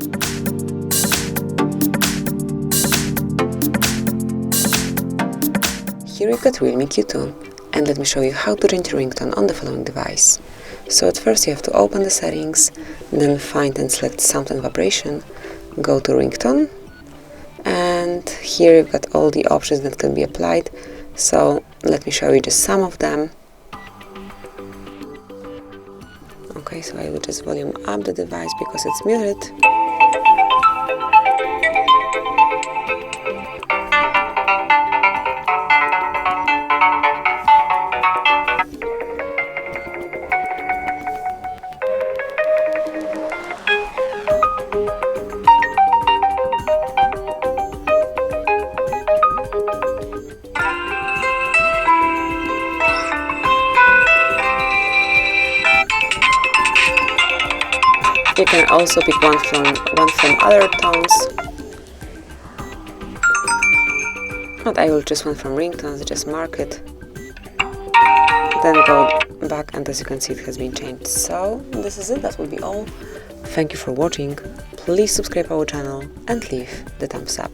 Here we've got REALME Q2, and let me show you how to change ringtone on the following device. So at first you have to open the settings, then find and select sound and vibration, go to ringtone, and here you've got all the options that can be applied. So let me show you just some of them. Okay, so I will just volume up the device because it's muted. You can also pick one from other tones, but I will choose one from ringtones, just mark it, then go back, and as you can see it has been changed. So this is it, that will be all. Thank you for watching, please subscribe our channel and leave the thumbs up.